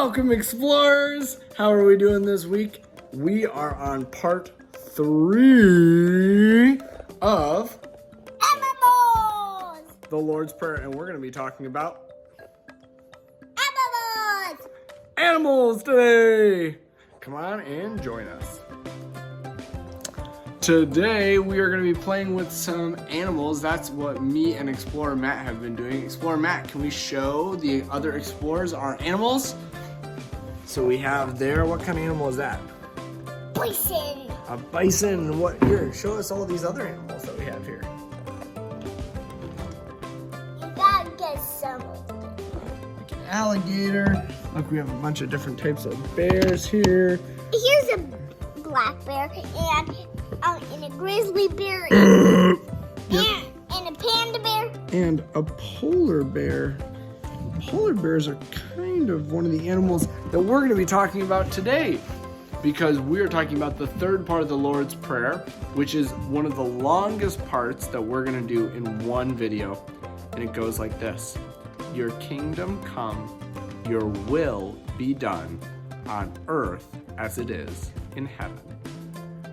Welcome, explorers! How are we doing this week? We are on part 3 of Animals! the Lord's Prayer, and we're going to be talking about Animals! today. Come on and join us. Today we are going to be playing with some animals. That's what me and Explorer Matt have been doing. Explorer Matt, can we show the other explorers our animals? So we have there, what kind of animal is that? Bison! A bison. What? Here, show us all these other animals that we have here. You gotta get some. Like an alligator. Look, we have a bunch of different types of bears here. Here's a black bear and a grizzly bear and a panda bear. And a polar bear. Polar bears are kind of one of the animals that we're going to be talking about today, because we're talking about the third part of the Lord's Prayer, which is one of the longest parts that we're going to do in one video. And it goes like this: Your kingdom come, your will be done on earth as it is in heaven.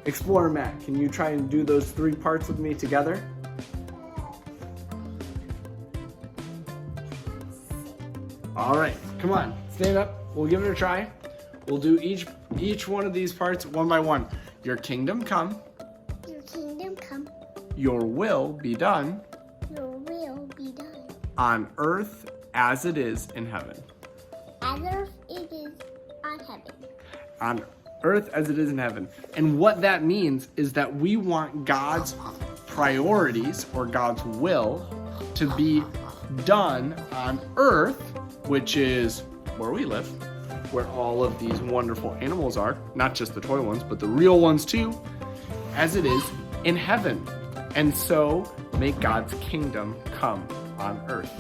Explorer Matt, can you try and do those 3 parts with me together? All right, come on, stand up. We'll give it a try. We'll do each one of these parts one by one. Your kingdom come. Your kingdom come. Your will be done. Your will be done. On earth as it is in heaven. As earth it is on heaven. On earth as it is in heaven. And what that means is that we want God's priorities or God's will to be done on earth, which is where we live, where all of these wonderful animals are, not just the toy ones, but the real ones too, as it is in heaven. And so make God's kingdom come on earth.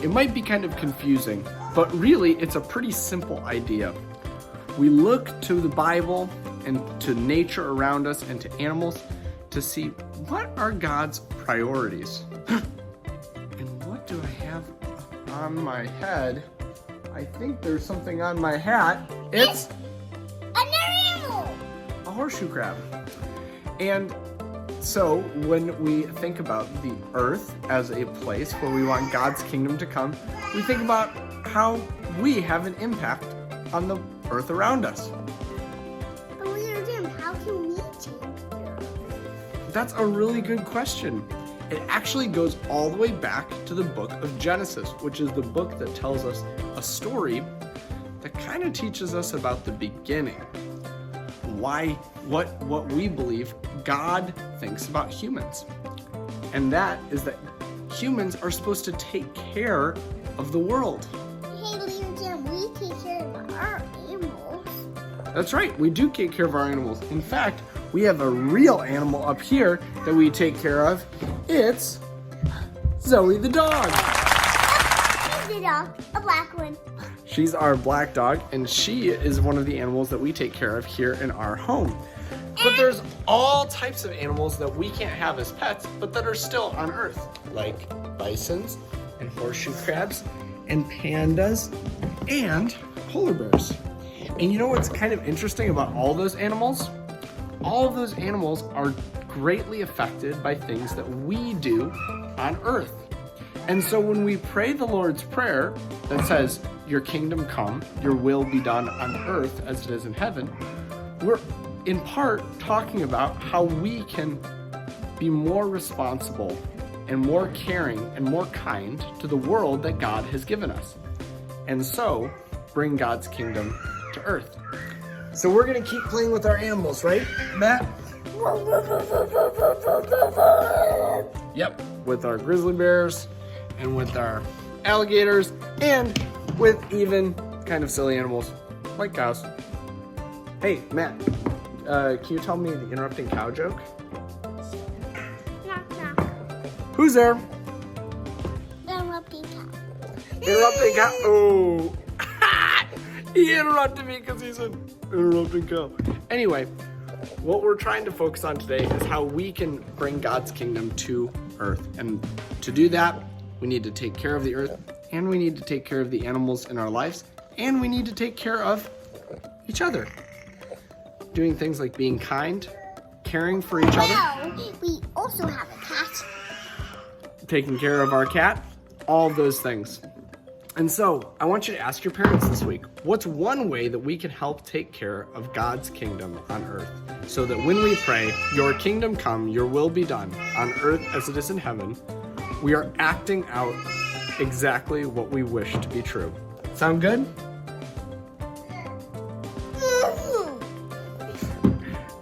It might be kind of confusing, but really it's a pretty simple idea. We look to the Bible and to nature around us and to animals to see what are God's priorities. And what do I have on my head? I think there's something on my hat. It's Another animal! a horseshoe crab. And so when we think about the earth as a place where we want God's kingdom to come, we think about how we have an impact on the earth around us. But Leader Jim, how can we change the earth? That's a really good question. It actually goes all the way back to the book of Genesis, which is the book that tells us a story that kind of teaches us about the beginning. What we believe God thinks about humans. And that is that humans are supposed to take care of the world. Hey, Leader Jim, we take care of our animals. That's right, we do take care of our animals. In fact, we have a real animal up here that we take care of. It's Zoe the dog. She's the dog, a black one. She's our black dog, and she is one of the animals that we take care of here in our home. But there's all types of animals that we can't have as pets, but that are still on Earth, like bisons and horseshoe crabs and pandas and polar bears. And you know what's kind of interesting about all those animals? All of those animals are greatly affected by things that we do on Earth. And so when we pray the Lord's Prayer that says, your kingdom come, your will be done on earth as it is in heaven, we're in part talking about how we can be more responsible and more caring and more kind to the world that God has given us. And so bring God's kingdom to earth. So we're gonna keep playing with our animals, right, Matt? Yep, with our grizzly bears and with our alligators and with even kind of silly animals like cows. Hey, Matt, can you tell me the interrupting cow joke? Knock, knock. Who's there? Interrupting cow. Interrupting cow. Oh, he interrupted me because he's an interrupting cow. Anyway, what we're trying to focus on today is how we can bring God's kingdom to earth. And to do that, we need to take care of the earth, and we need to take care of the animals in our lives, and we need to take care of each other. Doing things like being kind, caring for each other, Well, we also have a cat. taking care of our cat, all of those things. And so I want you to ask your parents this week, what's one way that we can help take care of God's kingdom on earth so that when we pray, your kingdom come, your will be done on earth as it is in heaven, we are acting out exactly what we wish to be true. Sound good?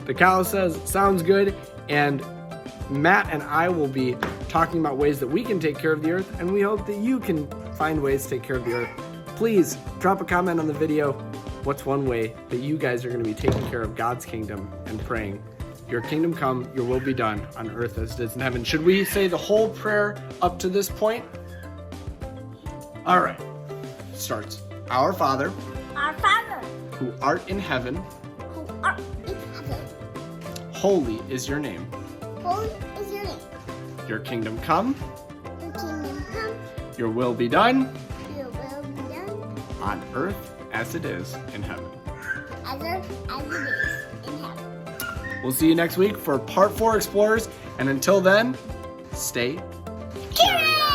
The cow says, sounds good. And Matt and I will be talking about ways that we can take care of the earth, and we hope that you can find ways to take care of the earth. Please drop a comment on the video. What's one way that you guys are going to be taking care of God's kingdom and praying, your kingdom come, your will be done on earth as it is in heaven? Should we say the whole prayer up to this point? All right. Starts. Our Father, Our Father, who art in heaven, who art in heaven, holy is your name. holy is your name. Your kingdom come, Your kingdom come, your will be done your will be done, on earth as it is in heaven. as it is in heaven. We'll see you next week for part 4 Explorers, and until then, stay Curious!